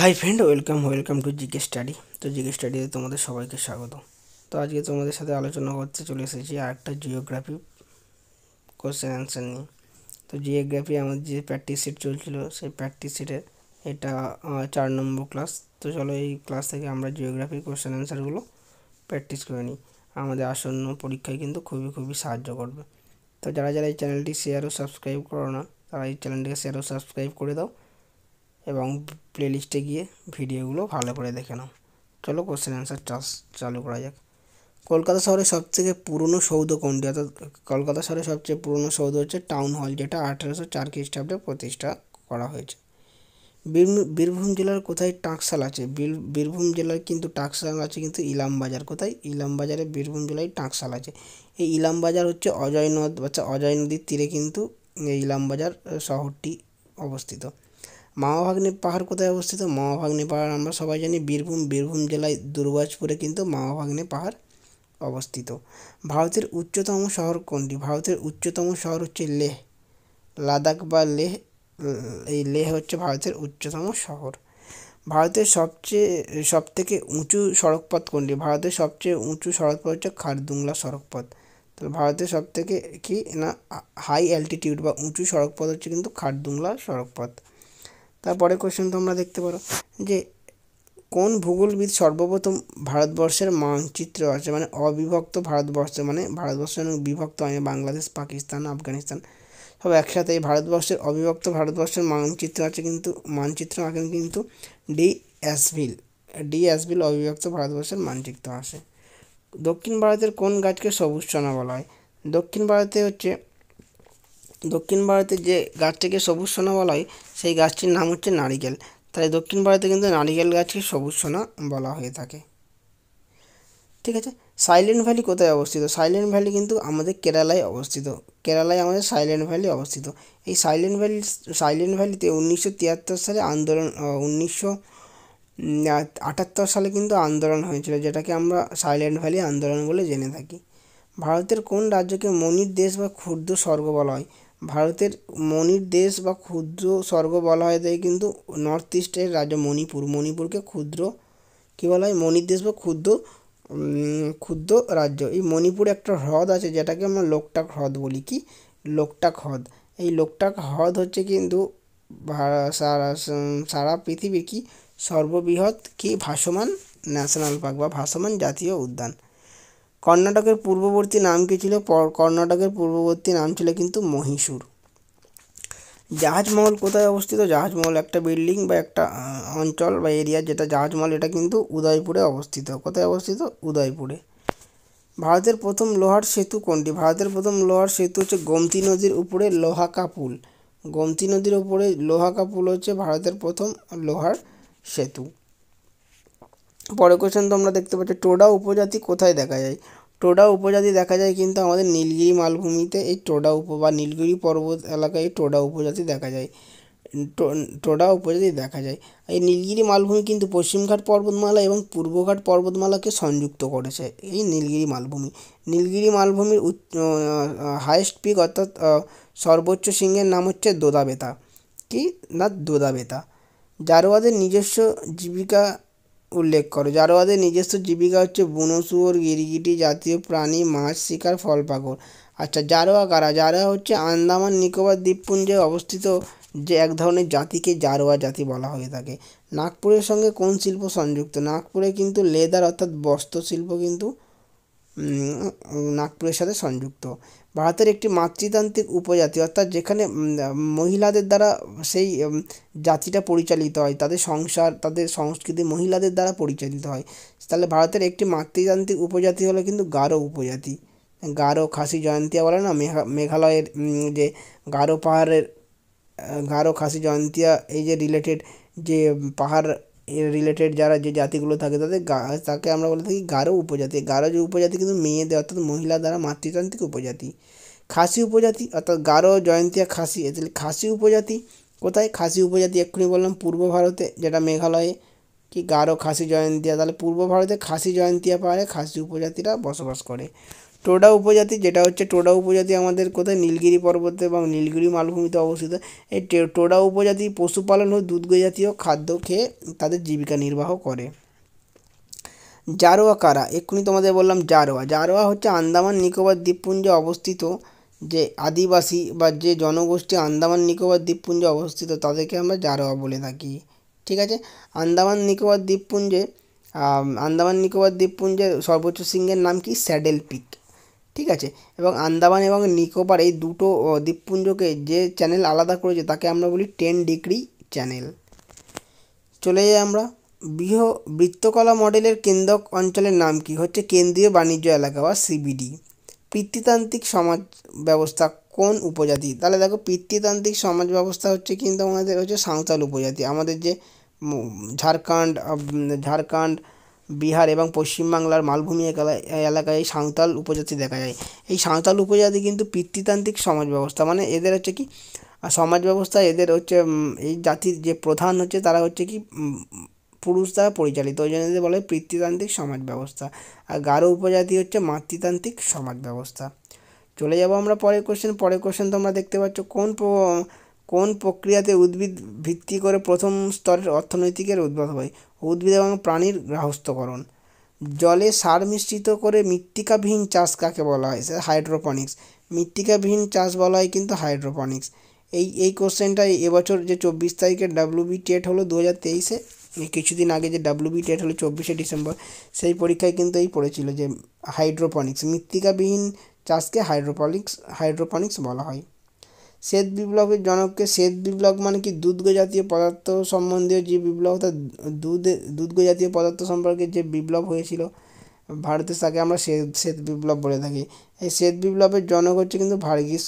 Hi friend, welcome to GK study. তো GK স্টাডিতে তোমাদের সবাইকে স্বাগত। তো আজকে তোমাদের সাথে আলোচনা করতে চলে এসেছি আর একটা জিওগ্রাফি কোশ্চেন অ্যান্সার নিয়ে। তো জিওগ্রাফি আমাদের যে প্র্যাকটিস সেট চলছিল, সেই প্র্যাকটিস সেটের এটা 4 নম্বর ক্লাস। তো চলো এই ক্লাস থেকে আমরা জিওগ্রাফির কোশ্চেন অ্যান্সারগুলো প্র্যাকটিস করে নিই। আমাদের আসন্ন পরীক্ষায় কিন্তু খুবই সাহায্য করবে। তো যারা এই চ্যানেলটি শেয়ার ও সাবস্ক্রাইব করো না, তারা এই চ্যানেলটিকে শেয়ার ও সাবস্ক্রাইব করে দাও এবং প্লেলিস্টে গিয়ে ভিডিওগুলো ভালো করে দেখে নাও। চলো কোশ্চেন অ্যান্সার চালু করা যাক। কলকাতা শহরের সবথেকে পুরনো সৌধ কোনটি? অর্থাৎ কলকাতা শহরের সবচেয়ে পুরনো সৌধ হচ্ছে টাউন হল, যেটা 1804 খ্রিস্টাব্দে প্রতিষ্ঠা করা হয়েছে। বীরভূম জেলার কোথায় টাকশাল আছে? বীরভূম জেলার কিন্তু টাকশাল আছে, কিন্তু ইলামবাজার। কোথায়? ইলামবাজারে বীরভূম জেলায় টাকশাল আছে। এই ইলামবাজার হচ্ছে অজয় নদীর তীরে কিন্তু এই ইলামবাজার শহরটি অবস্থিত। মামাভাগ্নে পাহাড় কোথায় অবস্থিত? মামাভাগ্নে পাহাড় আমরা সবাই জানি বীরভূম জেলায় দুর্গাপুরে কিন্তু মামাভাগ্নে পাহাড় অবস্থিত। ভারতের উচ্চতম শহর কোনটি? ভারতের উচ্চতম শহর হচ্ছে লেহ। লাদাখ বা লেহ, এই লেহ হচ্ছে ভারতের উচ্চতম শহর। ভারতের সবথেকে উঁচু সড়কপথ কোনটি? ভারতের সবচেয়ে উঁচু সড়কপথ হচ্ছে খারদুংলা সড়কপথ। তো ভারতের সবথেকে কি না হাই অ্যালটিটিউড বা উঁচু সড়কপথ হচ্ছে কিন্তু খারদুংলা সড়কপথ। তারপরে কোশ্চেন তোমরা দেখতে পারো যে কোন ভূগোলবিদ সর্বপ্রথম ভারতবর্ষের মানচিত্র আছে, মানে অবিভক্ত ভারতবর্ষ, মানে ভারতবর্ষ বিভক্ত হয় বাংলাদেশ, পাকিস্তান, আফগানিস্তান সব একসাথে। এই ভারতবর্ষের মানচিত্র আছে, কিন্তু মানচিত্র আঁকেন কিন্তু ডি অ্যাসভিল অবিভক্ত ভারতবর্ষের মানচিত্র আসে। দক্ষিণ ভারতের কোন গাছকে সবুজ সোনা বলা হয়? দক্ষিণ ভারতে যে গাছটিকে সবুজ সোনা বলা হয়, সেই গাছটির নাম হচ্ছে নারিকেল। তাই দক্ষিণ ভারতে কিন্তু নারিকেল গাছকে সবুজ সোনা বলা হয়ে থাকে। ঠিক আছে। সাইলেন্ট ভ্যালি কোথায় অবস্থিত? সাইলেন্ট ভ্যালি কিন্তু আমাদের কেরালায় অবস্থিত। কেরালায় আমাদের সাইলেন্ট ভ্যালি অবস্থিত। এই সাইলেন্ট ভ্যালিতে 1973 সালে 1978 সালে কিন্তু আন্দোলন হয়েছিল, যেটাকে আমরা সাইলেন্ট ভ্যালি আন্দোলন বলে জেনে থাকি। ভারতের কোন রাজ্যকে মনির দেশ বা ক্ষুদ্র স্বর্গ বলা হয়? ভারতের মনির দেশ বা ক্ষুদ্র স্বর্গ বলা হয় তাই কিন্তু নর্থ ইস্টের রাজ্য মণিপুরকে ক্ষুদ্র কী বলা হয়? মনির দেশ বা ক্ষুদ্র রাজ্য। এই মণিপুরে একটা হ্রদ আছে, যেটাকে আমরা লোকটাক হ্রদ বলি। কি? লোকটাক হ্রদ। এই লোকটাক হ্রদ হচ্ছে কিন্তু সারা পৃথিবীর কি সর্ববৃহৎ কি ভাসমান ন্যাশনাল পার্ক বা ভাসমান জাতীয় উদ্যান। কর্ণাটকের পূর্ববর্তী নাম কী ছিল? কর্ণাটকের পূর্ববর্তী নাম ছিল কিন্তু মহীশূর। জাহাজমহল কোথায় অবস্থিত? জাহাজমহল একটা বিল্ডিং বা একটা অঞ্চল বা এরিয়া, যেটা জাহাজমহল, এটা কিন্তু উদয়পুরে অবস্থিত। কোথায় অবস্থিত? উদয়পুরে। ভারতের প্রথম লোহার সেতু কোনটি? ভারতের প্রথম লোহার সেতু হচ্ছে গোমতী নদীর উপরে লোহাকা পুল। গোমতী নদীর উপরে লোহাকা পুল হচ্ছে ভারতের প্রথম লোহার সেতু। পরের কোশ্চেন তোমরা দেখতে পাচ্ছ, টোডা উপজাতি কোথায় দেখা যায়? টোডা উপজাতি দেখা যায় কিন্তু আমাদের নীলগিরি মালভূমিতে। এই বা নীলগিরি পর্বত এলাকায় টোডা উপজাতি দেখা যায়। এই নীলগিরি মালভূমি কিন্তু পশ্চিমঘাট পর্বতমালা এবং পূর্বঘাট পর্বতমালাকে সংযুক্ত করেছে। এই নীলগিরি মালভূমির হাইয়েস্ট পিক অর্থাৎ সর্বোচ্চ শৃঙ্গের নাম হচ্ছে দোদাবেতা। কি না? দোদাবেতা। জারোয়াদের নিজস্ব জীবিকা উল্লেখ করো। জারোয়াদের নিজস্ব জীবিকা হচ্ছে বুনো শুয়োর, গিরগিটি জাতীয় প্রাণী, মাছ শিকার, ফল পাকড়। আচ্ছা, জারোয়া কারা? জারোয়া হচ্ছে আন্দামান নিকোবর দ্বীপপুঞ্জে অবস্থিত যে এক ধরনের জাতিকে জারোয়া জাতি বলা হয়ে থাকে। নাগপুরের সঙ্গে কোন শিল্প সংযুক্ত? নাগপুরে কিন্তু লেদার অর্থাৎ বস্ত্র শিল্প কিন্তু নাগপুরের সাথে সংযুক্ত। ভারতের একটি মাতৃতান্ত্রিক উপজাতি, অর্থাৎ যেখানে মহিলাদের দ্বারা সেই জাতিটা পরিচালিত হয়, তাদের সংসার, তাদের সংস্কৃতি মহিলাদের দ্বারা পরিচালিত হয়। তাহলে ভারতের একটি মাতৃতান্ত্রিক উপজাতি হলো কিন্তু গারো উপজাতি। গারো, খাসি, জয়ন্তিয়া বলে না মেঘালয়ের যে গারো পাহাড়ের গারো, খাসি, জয়ন্তিয়া এই যে রিলেটেড যে পাহাড় রিলেটেড যারা যে জাতিগুলো থাকে তাকে আমরা বলে থাকি গারো উপজাতি। গারো যে উপজাতি কিন্তু মেয়েদের অর্থাৎ মহিলা দ্বারা মাতৃতান্ত্রিক উপজাতি। খাসি উপজাতি অর্থাৎ গারো, জয়ন্তিয়া, খাসি। তাহলে খাসি উপজাতি কোথায়? খাসি উপজাতি এক্ষুনি বললাম পূর্ব ভারতে, যেটা মেঘালয়ে। কি? গারো, খাসি, জয়ন্তিয়া। তাহলে পূর্ব ভারতে খাসি, জয়ন্তিয়া পাহাড়ে খাসি উপজাতিরা বসবাস করে। টোডা উপজাতি, যেটা হচ্ছে টোডা উপজাতি আমাদের কোথায়, নীলগিরি পর্বতে এবং নীলগিরি মালভূমিতে অবস্থিত। এই টোডা উপজাতি পশুপালন ও দুগ্ধ জাতীয় খাদ্য খেয়ে তাদের জীবিকা নির্বাহ করে। জারোয়া কারা, এক্ষুনি তোমাদের বললাম জারোয়া। জারোয়া হচ্ছে আন্দামান নিকোবর দ্বীপপুঞ্জে অবস্থিত যে আদিবাসী বা যে জনগোষ্ঠী আন্দামান নিকোবর দ্বীপপুঞ্জে অবস্থিত তাদেরকে আমরা জারোয়া বলে থাকি। ঠিক আছে। আন্দামান নিকোবর দ্বীপপুঞ্জে আন্দামান নিকোবর দ্বীপপুঞ্জের সর্বোচ্চ শৃঙ্গের নাম কি, স্যাডেল পিক। ঠিক আছে। এবং আন্দামান এবং নিকোবর এই দুটো দ্বীপপুঞ্জকে যে চ্যানেল আলাদা করেছে তাকে আমরা বলি 10 ডিগ্রি চ্যানেল। চলে যাই আমরা বৃত্তকলা মডেলের কেন্দ্রক অঞ্চলের নাম কি, হচ্ছে কেন্দ্রীয় বাণিজ্য এলাকা বা সিবিডি। পিতৃতান্ত্রিক সমাজ ব্যবস্থা কোন উপজাতি, তাহলে দেখো পিতৃতান্ত্রিক সমাজ ব্যবস্থা হচ্ছে কিন্তু আমাদের হচ্ছে সাঁওতাল উপজাতি। আমাদের যে ঝাড়খণ্ড, বিহার এবং পশ্চিমবাংলার মালভূমি এলাকায় এই সাঁওতাল উপজাতি দেখা যায়। এই সাঁওতাল উপজাতি কিন্তু পিতৃতান্ত্রিক সমাজ ব্যবস্থা, মানে এদের হচ্ছে কি সমাজ ব্যবস্থা, এদের হচ্ছে এই জাতির যে প্রধান হচ্ছে তারা হচ্ছে কি পুরুষ দ্বারা পরিচালিত, ওই জন্য এদের বলে পিতৃতান্ত্রিক সমাজ ব্যবস্থা। আর গারো উপজাতি হচ্ছে মাতৃতান্ত্রিক সমাজ ব্যবস্থা। চলে যাব আমরা পরের কোশ্চেন তোমরা দেখতে পাচ্ছ, কোন প্রক্রিয়াতে উদ্ভিদ ভিত্তি করে প্রথম স্তরের অর্থনৈতিকের উদ্ভব হয়, উদ্ভিদ এবং প্রাণীর গার্হস্থ্যকরণ। জলে সার মিশ্রিত করে মৃত্তিকাবিহীন চাষ কাকে বলা হয়, হাইড্রোপনিক্স। মৃত্তিকাবিহীন চাষ বলা হয় কিন্তু হাইড্রোপনিক্স। এই কোশ্চেনটা এবছর যে 24 তারিখের ডাব্লিউবি টেট হলো 2023-এ, কিছুদিন আগে যে ডাব্লিউবি টেট হলো 24শে ডিসেম্বর, সেই পরীক্ষায় কিন্তু এই পড়েছিল যে হাইড্রোপনিক্স, মৃত্তিকাবিহীন চাষকে হাইড্রোপনিক্স বলা হয়। শ্বেত বিপ্লবের জনককে, শ্বেত বিপ্লব মানে কি দুগ্ধ জাতীয় পদার্থ সম্বন্ধীয় যে বিপ্লব, অর্থাৎ দুগ্ধ জাতীয় পদার্থ সম্পর্কে যে বিপ্লব হয়েছিল ভারতে, তাকে আমরা শ্বেত বিপ্লব বলে থাকি। এই শ্বেত বিপ্লবের জনক হচ্ছে কিন্তু ভার্গিস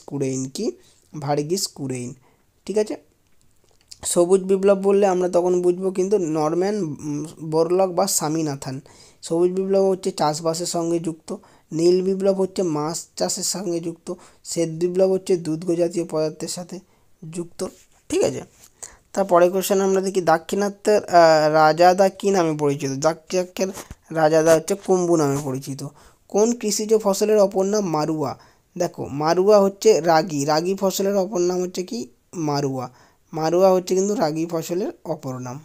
কুরেইন। ঠিক আছে। সবুজ বিপ্লব বললে আমরা তখন বুঝবো কিন্তু নরম্যান বোরলগ বা স্বামীনাথন। সবুজ বিপ্লব হচ্ছে চাষবাসের সঙ্গে যুক্ত, নীল বিপ্লব হচ্ছে মাছ চাষের সঙ্গে যুক্ত, শ্বেত বিপ্লব হচ্ছে দুগ্ধ জাতীয় পদার্থের সাথে যুক্ত। ঠিক আছে। তারপরে কোশ্চেন আমরা দেখি, দাক্ষিণাত্যের রাজাদা কী নামে পরিচিত, দাক্ষিণাত্যের রাজাদা হচ্ছে কুম্বু নামে পরিচিত। কোন কৃষিজ ফসলের অপর নাম মারুয়া, দেখো মারুয়া হচ্ছে রাগি ফসলের অপর নাম হচ্ছে কি মারুয়া হচ্ছে কিন্তু রাগি ফসলের অপর নাম।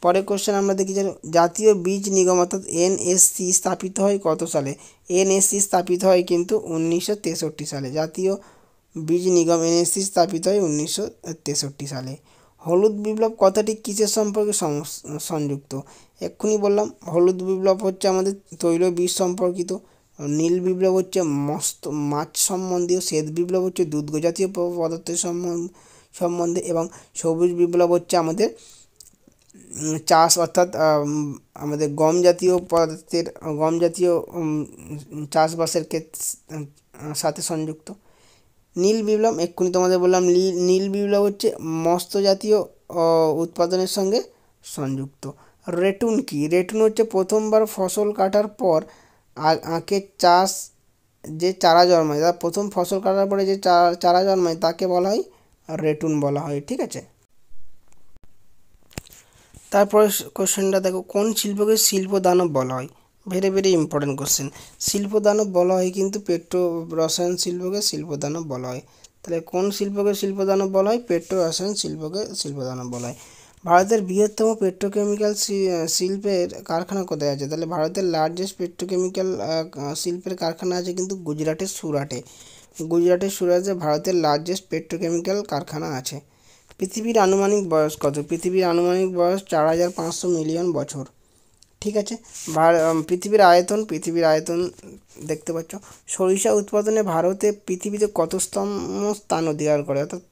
পরের কোশ্চেন আমরা দেখি, জাতীয় বীজ নিগম অর্থাৎ এনএসসি স্থাপিত হয় কত সালে, এনএসসি স্থাপিত হয় কিন্তু 1963 সালে। জাতীয় বীজ নিগম এনএসসি স্থাপিত হয় 1963 সালে। হলুদ বিপ্লব কথাটি কিসের সম্পর্কে সংযুক্ত, এক্ষুনি বললাম হলুদ বিপ্লব হচ্ছে আমাদের তৈল বীজ সম্পর্কিত, নীল বিপ্লব হচ্ছে মাছ সম্বন্ধীয়, শ্বেত বিপ্লব হচ্ছে দুগ্ধ জাতীয় পদার্থের সম্বন্ধে এবং সবুজ বিপ্লব হচ্ছে আমাদের চাষ অর্থাৎ আমাদের গম জাতীয় চাষবাসের সাথে সংযুক্ত। নীল বিপ্লব এক্ষুনি তোমাদের বললাম, নীল বিপ্লব হচ্ছে মৎস্য জাতীয় উৎপাদনের সঙ্গে সংযুক্ত। রেটুন কি, রেটুন হচ্ছে প্রথমবার ফসল কাটার পর আখের চাষ যে চারা জন্মায়, প্রথম ফসল কাটার পরে যে চারা জন্মায় তাকে বলা হয় রেটুন বলা হয়। ঠিক আছে। তারপরে কোশ্চেনটা দেখো, কোন শিল্পকে শিল্প দানব বলা হয়, ভেরি ইম্পর্টেন্ট কোশ্চেন। শিল্প দানব বলা হয় কিন্তু পেট্রো রসায়ন শিল্পকে শিল্প দানব বলা হয়। তাহলে কোন শিল্পকে শিল্প দানব বলা হয়, পেট্রো রসায়ন শিল্পকে শিল্প দানব বলা হয়। ভারতের বৃহত্তম পেট্রোকেমিক্যাল শিল্পের কারখানা কোথায় আছে, তাহলে ভারতের লার্জেস্ট পেট্রোকেমিক্যাল শিল্পের কারখানা আছে কিন্তু গুজরাটের সুরাটে ভারতের লার্জেস্ট পেট্রোকেমিক্যাল কারখানা আছে। পৃথিবীর আনুমানিক বয়স কত, পৃথিবীর আনুমানিক বয়স 4500 মিলিয়ন বছর। ঠিক আছে। পৃথিবীর আয়তন দেখতে পাচ্ছ। সরিষা উৎপাদনে ভারতে পৃথিবীতে কততম স্থান অধিকার করে, অর্থাৎ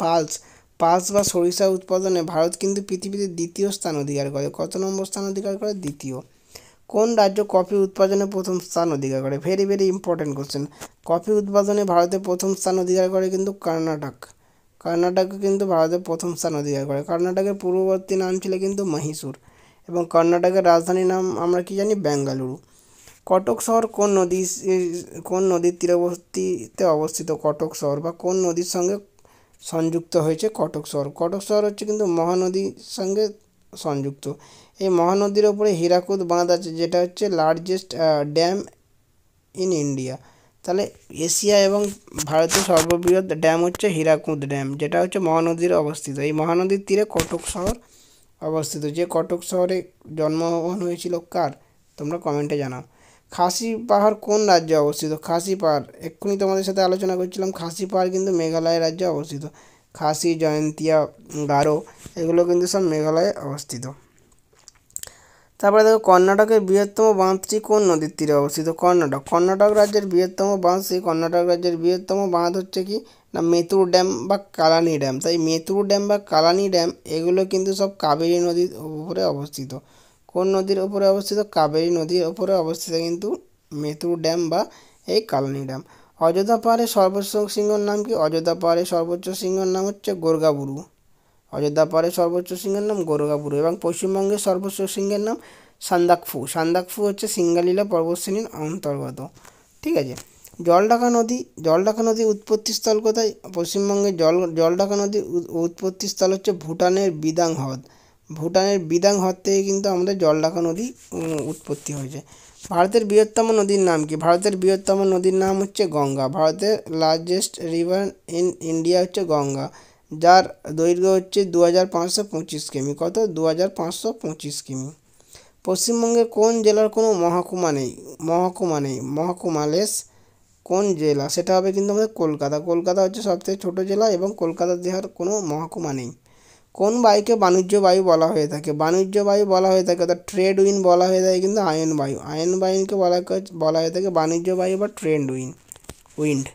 পালস বা সরিষা উৎপাদনে ভারত কিন্তু পৃথিবীতে দ্বিতীয় স্থান অধিকার করে। কত নম্বর স্থান অধিকার করে, দ্বিতীয়। কোন রাজ্য কফি উৎপাদনে প্রথম স্থান অধিকার করে, ভেরি ইম্পর্টেন্ট কোশ্চেন। কফি উৎপাদনে ভারতে প্রথম স্থান অধিকার করে কিন্তু কর্ণাটক কিন্তু ভারতের প্রথম স্থান অধিকার করে। কর্ণাটকের পূর্ববর্তী নাম ছিল কিন্তু মহীশূর এবং কর্ণাটকের রাজধানীর নাম আমরা কি জানি, বেঙ্গালুরু। কটক শহর কোন নদীর তীরবর্তীতে অবস্থিত, কটক শহর বা কোন নদীর সঙ্গে সংযুক্ত হয়েছে কটক শহর হচ্ছে কিন্তু মহানদীর সঙ্গে সংযুক্ত। এই মহানদীর ওপরে হীরাকুদ বাঁধ আছে, যেটা হচ্ছে লার্জেস্ট ড্যাম ইন ইন্ডিয়া। তাহলে এশিয়া এবং ভারতের সর্ববৃহৎ ড্যাম হচ্ছে হীরাকুদ ড্যাম, যেটা হচ্ছে মহানদীর অবস্থিত। এই মহানদীর তীরে কটক শহর অবস্থিত। যে কটক শহরে জন্মগ্রহণ হয়েছিল কার, তোমরা কমেন্টে জানাও। খাসি পাহাড় কোন রাজ্যে অবস্থিত? খাসি পাহাড় এক্ষুনি তোমাদের সাথে আলোচনা করছিলাম, খাসি পাহাড় কিন্তু মেঘালয় রাজ্যে অবস্থিত। খাসি, জয়ন্তিয়া, গারো এগুলো কিন্তু সব মেঘালয়ে অবস্থিত। তারপরে দেখো কর্ণাটকের বৃহত্তম বাঁধটি কোন নদীর তীরে অবস্থিত? কর্ণাটক রাজ্যের বৃহত্তম বাঁধ, সেই কর্ণাটক রাজ্যের বৃহত্তম বাঁধ হচ্ছে কি না মেতুর ড্যাম বা কালানি ড্যাম। তাই মেতুর ড্যাম বা কালানি ড্যাম এগুলো কিন্তু সব কাবেরী নদীর উপরে অবস্থিত। কোন নদীর উপরে অবস্থিত? কাবেরী নদীর উপরে অবস্থিত কিন্তু মেতুর ড্যাম বা এই কালানি ড্যাম। অযোধ্যা পাহাড়ের সর্বোচ্চ শৃঙ্গের নাম কি? অযোধ্যা পাহাড়ের সর্বোচ্চ শৃঙ্গের নাম হচ্ছে গোরগাবুরু। অযোধ্যা পাহাড়ের সর্বোচ্চ শৃঙ্গের নাম গোরগাবুরু। এবং পশ্চিমবঙ্গের সর্বোচ্চ শৃঙ্গের নাম সান্দাকফু। সান্দাকফু হচ্ছে সিঙ্গালীলা পর্বতশ্রেণীর অন্তর্গত। ঠিক আছে। জলঢাকা নদীর উৎপত্তিস্থল কোথায়? পশ্চিমবঙ্গের জলঢাকা নদীর উৎপত্তিস্থল হচ্ছে ভুটানের বিদাং হ্রদ। ভুটানের বিদাং হ্রদ থেকে কিন্তু আমাদের জলঢাকা নদী উৎপত্তি হয়েছে। ভারতের বৃহত্তম নদীর নাম কি? ভারতের বৃহত্তম নদীর নাম হচ্ছে গঙ্গা। ভারতের লার্জেস্ট রিভার ইন ইন্ডিয়া হচ্ছে গঙ্গা, যার দৈর্ঘ্য হচ্ছে 2525 কিমি। কত? 2525 কিমি। পশ্চিমবঙ্গের কোন জেলার কোনো মহকুমালেস কোন জেলা? সেটা হবে কিন্তু আমাদের কলকাতা। কলকাতা হচ্ছে সবথেকে ছোটো জেলা এবং কলকাতা জেলার কোনো মহকুমা নেই। কোন বায়ুকে বাণিজ্য বায়ু বলা হয়ে থাকে? বাণিজ্য বায়ু বলা হয়ে থাকে, অর্থাৎ ট্রেড উইন্ড বলা হয়ে থাকে কিন্তু আয়ন বায়ু। আয়ন বায়ুকে বলা হয়ে থাকে বাণিজ্য বায়ু বা ট্রেড উইন্ড।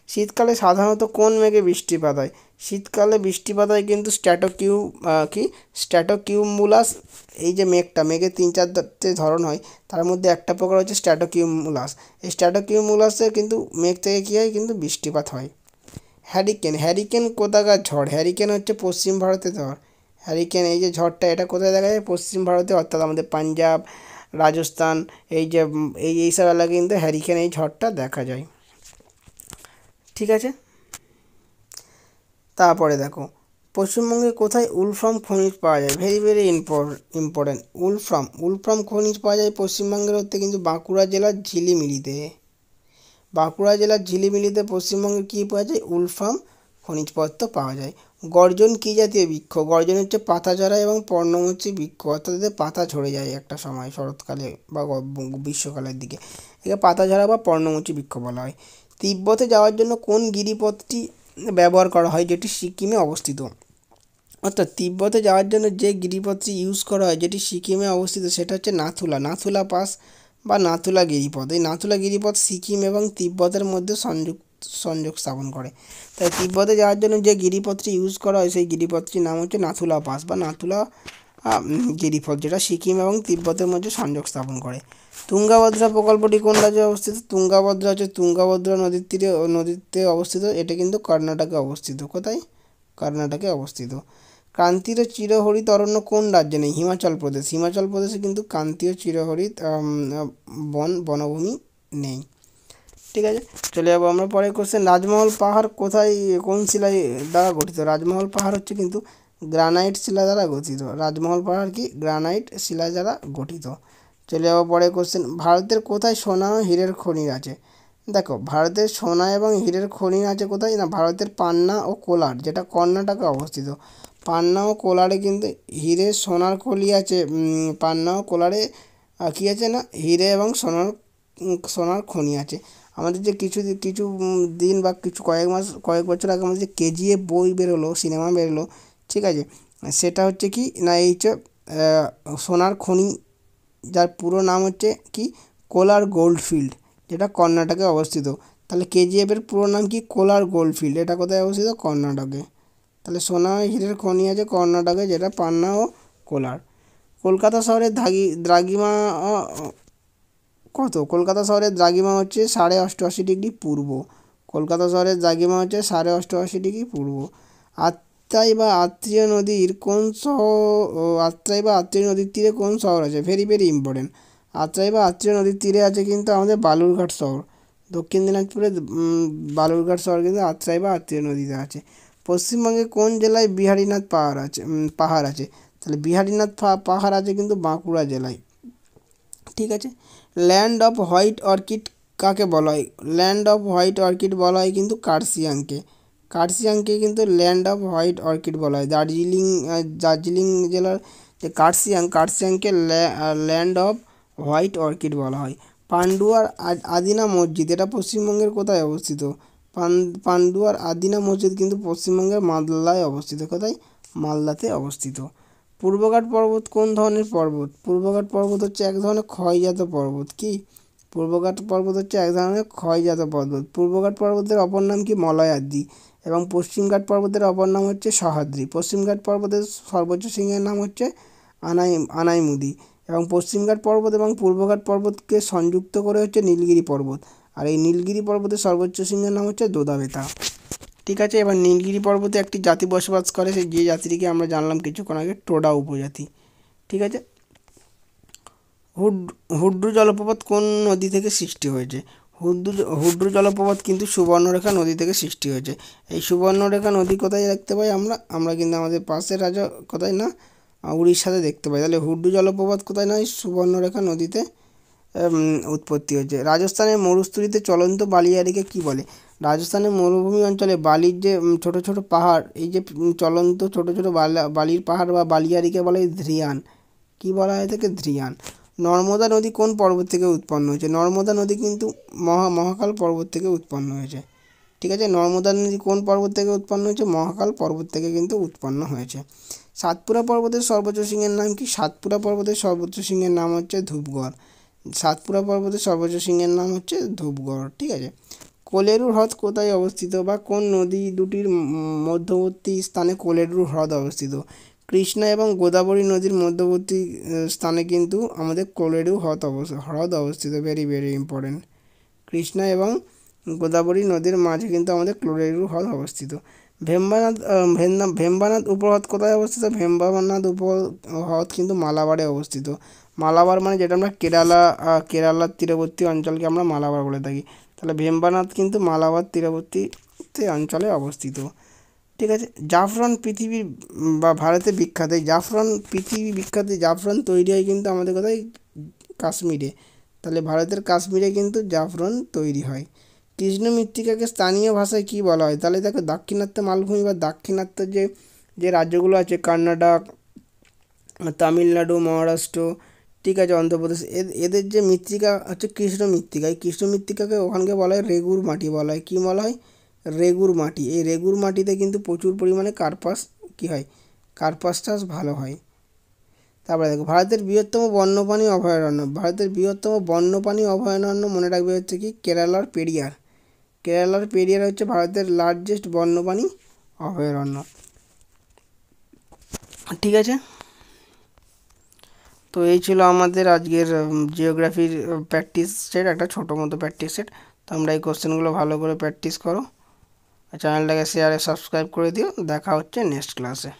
শীতকালে সাধারণত কোন মেঘে বৃষ্টিপাত হয়? শীতকালে বৃষ্টিপাত হয় কিন্তু স্ট্র্যাটোকিউমুলাস। এই যে মেঘের 3-4টে ধরন হয়, তার মধ্যে একটা প্রকার হচ্ছে স্ট্র্যাটোকিউমুলাস। এই স্ট্র্যাটোকিউমুলাসে কিন্তু মেঘ থেকে কী হয় কিন্তু বৃষ্টিপাত হয়। হ্যারিকেন কোথাকার ঝড়? হ্যারিকেন হচ্ছে পশ্চিম ভারতের ঝড়। হ্যারিকেন এই যে ঝড়টা, এটা কোথায় দেখা যায়? পশ্চিম ভারতে, অর্থাৎ আমাদের পাঞ্জাব, রাজস্থান, এই যে এইসব এলাকায় কিন্তু হ্যারিকেন এই ঝড়টা দেখা যায়। ঠিক আছে। তারপরে দেখো পশ্চিমবঙ্গে কোথায় উলফ্রাম খনিজ পাওয়া যায়? Very very important. উলফ্রাম খনিজ পাওয়া যায় পশ্চিমবঙ্গের হচ্ছে কিন্তু বাঁকুড়া জেলার ঝিলিমিলিতে। বাঁকুড়া জেলার ঝিলিমিলিতে পশ্চিমবঙ্গের কী পাওয়া যায়? উলফ্রাম খনিজপত্র পাওয়া যায়। গর্জন কী জাতীয় বৃক্ষ? গর্জন হচ্ছে পাতাঝরা এবং পর্ণমোচী বৃক্ষ, অর্থাৎ এদের পাতা ঝরে যায় একটা সময় শরৎকালে বা গ্রীষ্মকালের দিকে। একে পাতাঝরা বা পর্ণমোচী বৃক্ষ বলা হয়। তিব্বতে যাওয়ার জন্য কোন গিরিপথটি ব্যবহার করা হয়, যেটি সিকিমে অবস্থিত? অর্থাৎ তিব্বতে যাওয়ার জন্য যে গিরিপথটি ইউজ করা হয়, যেটি সিকিমে অবস্থিত, সেটা হচ্ছে নাথুলা পাস বা নাথুলা গিরিপথ। এই নাথুলা গিরিপথ সিকিম এবং তিব্বতের মধ্যে সংযোগ স্থাপন করে। তাই তিব্বতে যাওয়ার জন্য যে গিরিপথটি ইউজ করা হয়, সেই গিরিপথটির নাম হচ্ছে নাথুলা পাস বা নাথুলা গিরিপথ, যেটা সিকিম এবং তিব্বতের মধ্যে সংযোগ স্থাপন করে। তুঙ্গাভদ্রা প্রকল্পটি কোন রাজ্যে অবস্থিত? তুঙ্গাভদ্রা হচ্ছে তুঙ্গাভদ্রা নদীতে অবস্থিত। এটা কিন্তু কর্ণাটকে অবস্থিত। কোথায়? কর্ণাটকে অবস্থিত। ক্রান্তীয় চিরহরিৎ অরণ্য কোন রাজ্যে নেই? হিমাচল প্রদেশে কিন্তু ক্রান্তীয় চিরহরিৎ বনভূমি নেই। ঠিক আছে, চলে যাবো আমরা পরের কোশ্চেন। রাজমহল পাহাড় কোন শিলায় দ্বারা গঠিত? রাজমহল পাহাড় হচ্ছে কিন্তু গ্রানাইট শিলা দ্বারা গঠিত। রাজমহল পাহাড় কি গ্রানাইট শিলা দ্বারা গঠিত। চলে যাবো পরের কোশ্চেন। ভারতের কোথায় সোনা ও হীরের খনি আছে? দেখো ভারতের সোনা এবং হীরের খনি আছে কোথায় না? ভারতের পান্না ও কোলার, যেটা কর্ণাটকে অবস্থিত। পান্না ও কোলারে কিন্তু হীরে সোনার খনি আছে। পান্না ও কোলারে কী আছে না? হীরে এবং সোনার খনি আছে। আমাদের যে কিছু দিন বা কয়েক বছর আগে আমাদের যে কেজিএফ বই বেরোলো, সিনেমা বেরোলো, ঠিক আছে, সেটা হচ্ছে কি না এই হচ্ছে সোনার খনি, যার পুরো নাম হচ্ছে কি কোলার গোল্ডফিল্ড, যেটা কর্ণাটকে অবস্থিত। তাহলে কেজিএফের পুরো নাম কি? কোলার গোল্ডফিল্ড। এটা কোথায় অবস্থিত? কর্ণাটকে। তাহলে সোনা হীরের খনি আছে কর্ণাটকে, যেটা পান্না ও কোলার। কলকাতা শহরের দ্রাঘিমা কত? কলকাতা শহরের দ্রাঘিমা হচ্ছে 88.5 ডিগ্রি পূর্ব। কলকাতা শহরের দ্রাঘিমা হচ্ছে 88.5 ডিগ্রি পূর্ব। আত্রাই বা আত্রেয় নদীর তীরে কোন শহর আছে? Very very important. আত্রাই বা আত্রেয় নদীর তীরে আছে কিন্তু আমাদের বালুরঘাট শহর। দক্ষিণ দিনাজপুরে বালুরঘাট শহর কিন্তু আত্রাই বা আত্রেয় নদীতে আছে। পশ্চিমবঙ্গে কোন জেলায় বিহারীনাথ পাহাড় আছে? তাহলে বিহারীনাথ পাহাড় আছে কিন্তু বাঁকুড়া জেলায়। ঠিক আছে। ল্যান্ড অফ হোয়াইট অর্কিড কাকে বলা হয়? ল্যান্ড অফ হোয়াইট অর্কিড বলা হয় কিন্তু কার্শিয়াংকে। কার্শিয়াংকে কিন্তু ল্যান্ড অফ হোয়াইট অর্কিড বলা হয়। দার্জিলিং জেলার যে কার্শিয়াংকে ল্যান্ড অফ হোয়াইট অর্কিড বলা হয়। পান্ডুয়ার আদিনা মসজিদ, এটা পশ্চিমবঙ্গের কোথায় অবস্থিত? পান্ডুয়ার আদিনা মসজিদ কিন্তু পশ্চিমবঙ্গের মালদায় অবস্থিত। কোথায়? মালদাতে অবস্থিত। পূর্বঘাট পর্বত কোন ধরনের পর্বত? পূর্বঘাট পর্বত হচ্ছে এক ধরনের ক্ষয়জাত পর্বত। কি? পূর্বঘাট পর্বত হচ্ছে এক ধরনের ক্ষয়জাত পর্বত। পূর্বঘাট পর্বতের অপর নাম কি? মলয়াদ্রি। এবং পশ্চিমঘাট পর্বতের অপর নাম হচ্ছে সহ্যাদ্রি। পশ্চিমঘাট পর্বতের সর্বোচ্চ শৃঙ্গের নাম হচ্ছে আনাইমুদি। এবং পশ্চিমঘাট পর্বত এবং পূর্বঘাট পর্বতকে সংযুক্ত করে হচ্ছে নীলগিরি পর্বত। আর এই নীলগিরি পর্বতের সর্বোচ্চ শৃঙ্গের নাম হচ্ছে দোদাবেতা। ঠিক আছে, এবার নীলগিরি পর্বতে একটি জাতি বসবাস করে, সেই যে জাতিটিকে আমরা জানলাম কিছুক্ষণ আগে, টোডা উপজাতি। ঠিক আছে। হুড্রু জলপ্রপাত কোন নদী থেকে সৃষ্টি হয়েছে? হুড্রু জলপ্রপাত কিন্তু সুবর্ণরেখা নদী থেকে সৃষ্টি হয়েছে। এই সুবর্ণরেখা নদী কোথায় দেখতে পাই আমরা কিন্তু আমাদের পাশের রাজ্য কোথায় না, উড়িষ্যাতে দেখতে পাই। তাহলে হুড্রু জলপ্রপাত কোথায় নয়? সুবর্ণরেখা নদীতে উৎপত্তি হয়েছে। রাজস্থানের মরুস্থলীতে চলন্ত বালিয়াড়িকে কি বলে? রাজস্থানের মরুভূমি অঞ্চলে বালির যে ছোট ছোট পাহাড়, এই যে চলন্ত ছোট ছোট বালির পাহাড় বা বালিয়াড়িকে বলে ধ্রিয়ান। কি বলা হয় তাকে? ধ্রিয়ান। নর্মদা নদী কোন পর্বত থেকে উৎপন্ন হয়েছে? নর্মদা নদী কিন্তু মহাকাল পর্বত থেকে উৎপন্ন হয়েছে। ঠিক আছে, নর্মদা নদী কোন পর্বত থেকে উৎপন্ন হয়েছে? মহাকাল পর্বত থেকে কিন্তু উৎপন্ন হয়েছে। সাতপুরা পর্বতের সর্বোচ্চ শৃঙ্গের নাম কি? সাতপুরা পর্বতের সর্বোচ্চ শৃঙ্গের নাম হচ্ছে ধূপগড়। সাতপুরা পর্বতের সর্বোচ্চ শৃঙ্গের নাম হচ্ছে ধূপগড়। ঠিক আছে। কোলেরু হ্রদ কোথায় অবস্থিত, বা কোন নদী দুটির মধ্যবর্তী স্থানে কোলেরু হ্রদ অবস্থিত? কৃষ্ণা এবং গোদাবরী নদীর মধ্যবর্তী স্থানে কিন্তু আমাদের কোলেরু হ্রদ অবস্থিত। Very very important. কৃষ্ণা এবং গোদাবরী নদীর মাঝে কিন্তু আমাদের কোলেরু হ্রদ অবস্থিত। ভেম্বানাদ উপহ্রদ কোথায় অবস্থিত? ভেম্বানাদ উপহ্রদ কিন্তু মালাবারে অবস্থিত। মালাবার মানে যেটা আমরা কেরালার তীরবর্তী অঞ্চলকে আমরা মালাবার বলে থাকি। তাহলে ভেম্বানাদ কিন্তু মালাবার তীরবর্তী অঞ্চলে অবস্থিত। ঠিক আছে। জাফরান পৃথিবীর বা ভারতে বিখ্যাত। এই পৃথিবী বিখ্যাত জাফরান তৈরি হয় কিন্তু আমাদের কোথায়? কাশ্মীরে। তাহলে ভারতের কাশ্মীরে কিন্তু জাফরান তৈরি হয়। কৃষ্ণ মৃত্তিকাকে স্থানীয় ভাষায় কী বলা হয়? তাহলে দেখো, দাক্ষিণাত্য মালভূমি বা দাক্ষিণাত্যের যে রাজ্যগুলো আছে, কর্ণাটক, তামিলনাড়ু, মহারাষ্ট্র, ঠিক আছে, অন্ধ্রপ্রদেশ, এদের যে মৃত্তিকা হচ্ছে কৃষ্ণ মৃত্তিকা। এই কৃষ্ণ মৃত্তিকাকে ওখানকে বলা হয় রেগুর মাটি বলা হয়। কী বলা হয়? রেগুর মাটি। এই রেগুর মাটিতে কিন্তু প্রচুর পরিমাণে কার্পাস কী হয়? কার্পাস চাষ ভালো হয়। তারপরে দেখো, ভারতের বৃহত্তম বন্যপ্রাণী অভয়ারণ্য। ভারতের বৃহত্তম বন্যপ্রাণী অভয়ারণ্য মনে রাখবে হচ্ছে কি? কেরালার পেরিয়ার। কেরালার পেরিয়ার হচ্ছে ভারতের লার্জেস্ট বন্যপ্রাণী অভয়ারণ্য। ঠিক আছে, তো এই ছিল আমাদের আজকের জিওগ্রাফির প্র্যাকটিস সেট, একটা ছোটো মতো প্র্যাকটিস সেট। তো আমরা এই কোশ্চেনগুলো ভালো করে প্র্যাকটিস করো, চ্যানেলটাকে শেয়ারে সাবস্ক্রাইব করে দিও। দেখা হচ্ছে নেক্সট ক্লাসে।